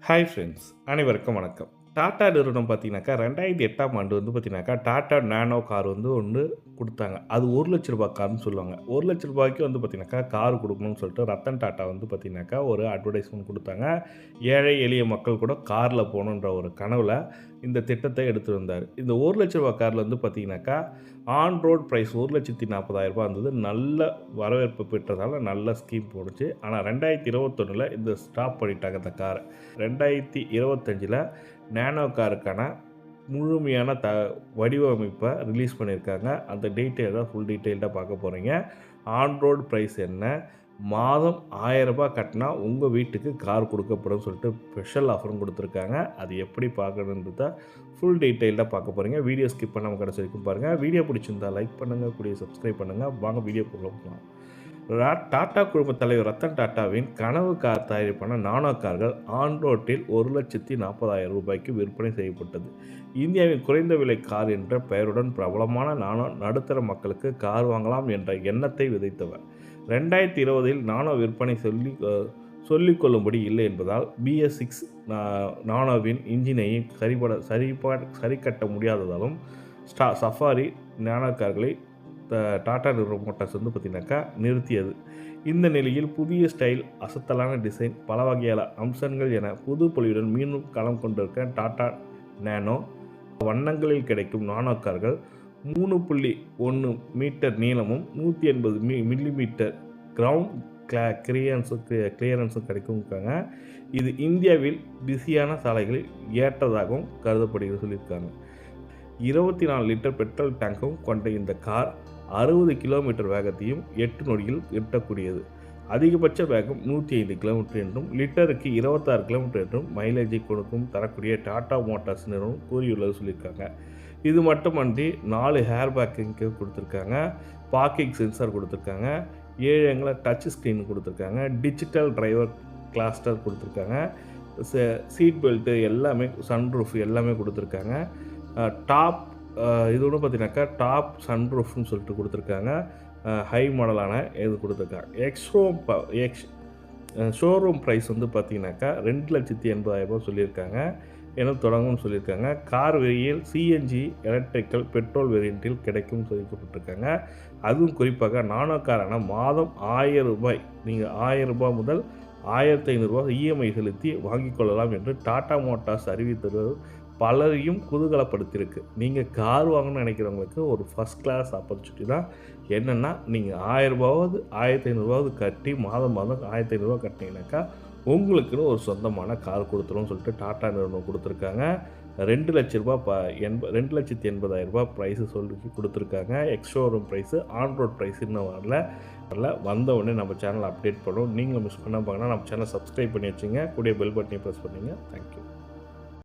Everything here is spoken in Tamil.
ஹாய் ஃப்ரெண்ட்ஸ், அனைவருக்கும் வணக்கம். டாடா நிறுவனம் பார்த்தீங்கன்னாக்கா, 2008ஆம் ஆண்டு வந்து பார்த்தீங்கன்னாக்கா, டாடா நேனோ கார் வந்து ஒண்ணு குடுத்தாங்க. அது ரூ. 1,00,000 கார்ன்னு சொல்லுவாங்க. ரூ. 1,00,000க்கு வந்து பார்த்தீங்கன்னாக்கா, கார் குடுக்கணும்னு சொல்லிட்டு ரத்தன் டாடா வந்து பார்த்தீங்கன்னாக்கா, ஒரு அட்வர்டைஸ்மென்ட் குடுத்தாங்க. ஏழை எளிய மக்கள் கூட கார்ல போணுன்ற ஒரு கனவுல இந்த திட்டத்தை எடுத்து வந்தாரு. இந்த ரூ. 1,00,000 கார்ல வந்து பார்த்தீங்கன்னாக்கா, ஆன் ரோட் பிரைஸ் ரூ. 1,40,000 இருந்தது. நல்ல வரவேற்பு பெற்றதால நல்ல ஸ்கீம் போணுச்சு. ஆனா 2021ல இத ஸ்டாப் பண்ணிட்டாங்க இந்த கார. 2025ல நேனோ காருக்கான முழுமையான வடிவமைப்ப ரிலீஸ் பண்ணியிருக்காங்க. அந்த டீட்டெயில் தான் ஃபுல் டீட்டெயில்டா பார்க்க போறீங்க. ஆன் ரோட் பிரைஸ் என்ன? மாதம் ரூ. 1000 கட்டினா உங்க வீட்டுக்கு கார் குடுக்கப்படும் சொல்லிட்டு ஸ்பெஷல் ஆஃபரும் குடுத்துருக்காங்க. அது எப்படி பார்க்கணுன்றத ஃபுல் டீட்டெயில்டா பார்க்க போறீங்க. வீடியோ ஸ்கிப் பண்ணாம கடைசி வரைக்கும் பாருங்க. வீடியோ பிடிச்சிருந்தா லைக் பண்ணுங்க, கூடயே சப்ஸ்கிரைப் பண்ணுங்க. வாங்க வீடியோக்குள்ள போலாம். டாடா குழும தலைவர் ரத்தன் டாடாவின் கனவு கார் தயாரிப்பான நானோ கார்கள் ஆன் ரோட்டில் ரூ. 1,40,000 விற்பனை செய்யப்பட்டது. இந்தியாவின் குறைந்த விலை கார் என்ற பெயருடன் பிரபலமான நானோ நடுத்தர மக்களுக்கு கார் வாங்கலாம் என்ற எண்ணத்தை விதைத்தவர். 2020இல் நானோ விற்பனை சொல்லிக்கொள்ளும்படி இல்லை என்பதால் BS6 நானோவின் இன்ஜினையும் சரிக்கட்ட முடியாததாலும் சஃபாரி நானோ கார்களை டாடா நிறுவனம் மோட்டார்ஸ் வந்து பார்த்திங்கனாக்கா நிறுத்தியது. இந்த நிலையில் புதிய ஸ்டைல், அசத்தலான டிசைன், பல வகையான அம்சங்கள் என புது பொலிவுடன் மீண்டும் களம் கொண்டிருக்க டாடா நேனோ வண்ணங்களில் கிடைக்கும் நானோ கார்கள் 3.1 மீட்டர் நீளமும் 180 மில்லிமீட்டர் கிரவுண்ட் கிளியரன்ஸும் கிடைக்கும்க்காங்க. இது இந்தியாவில் பிஸியான சாலைகளில் ஏற்றதாகவும் கருதப்படுகிறது சொல்லியிருக்காங்க. 24 லிட்டர் பெட்ரோல் டேங்கும் கொண்ட இந்த கார் 60 கிலோமீட்டர் வேகத்தையும் 8 நொடியில் எட்டக்கூடியது. அதிகபட்ச வேகம் 105 கிலோமீட்டர் என்றும் லிட்டருக்கு 26 கிலோமீட்டர் என்றும் மைலேஜை கொடுக்கும் தரக்கூடிய டாடா மோட்டார்ஸ் நிறுவனம் கூறியுள்ளது சொல்லியிருக்காங்க. இது மட்டுமன்றி 4 ஹேர் பேக்கிங்க்கு கொடுத்துருக்காங்க, பார்க்கிங் சென்சார் கொடுத்துருக்காங்க, 7 அங்குல டச் ஸ்க்ரீன் கொடுத்துருக்காங்க, டிஜிட்டல் டிரைவர் கிளஸ்டர் கொடுத்துருக்காங்க, சீட் பெல்ட்டு எல்லாமே, சன்ரூஃப் எல்லாமே கொடுத்துருக்காங்க. டாப் இதோட பார்த்தீங்கன்னாக்கா டாப் சன்ரூஃப்னு சொல்லிட்டு கொடுத்துருக்காங்க. ஹை மாடலான இது கொடுத்துருக்காங்க. ஷோரூம் ப்ரைஸ் வந்து பார்த்தீங்கன்னாக்கா ரூ. 2,80,000 சொல்லியிருக்காங்க. என தொடங்கும்னு சொல்லியிருக்காங்க. கார் வேரியல் CNG எலக்ட்ரிக்கல் பெட்ரோல் வேரியண்ட்டில் கிடைக்கும் சொல்லிக்கப்பட்டிருக்காங்க. அதுவும் குறிப்பாக நானோ காரான மாதம் ரூ. 1,000 நீங்கள் ரூ. 1,000 முதல் ரூ. 1,500 EMI செலுத்தி வாங்கிக் கொள்ளலாம் என்று டாடா மோட்டார்ஸ் அறிவித்தது பலரையும் குதூகலப்படுத்தியிருக்கு. நீங்கள் கார் வாங்கணும்னு நினைக்கிறவங்களுக்கு ஒரு ஃபஸ்ட் கிளாஸ் ஆப்பர்ச்சுனிட்டி தான். என்னென்னா, நீங்கள் ரூ. 1,500 கட்டி மாதம் ரூ. 1,500 கட்டினீங்கன்னாக்கா உங்களுக்குன்னு ஒரு சொந்தமான கார் கொடுத்துருவோம்னு சொல்லிட்டு டாடா நிறுவனம் கொடுத்துருக்காங்க. ரூ. 2,80,000 ப்ரைஸு சொல்லி கொடுத்துருக்காங்க. Showroom price, on road price இன்னும் வரல. வந்த உடனே நம்ம சேனலை அப்டேட் பண்ணுவோம். நீங்களும் மிஸ் பண்ணாம பார்க்கணும்னா நம்ம சேனலை சப்ஸ்கிரைப் பண்ணி வச்சுங்க. கூடிய பெல் பட்டனையும் ப்ரெஸ் பண்ணுங்க. தேங்க்யூ.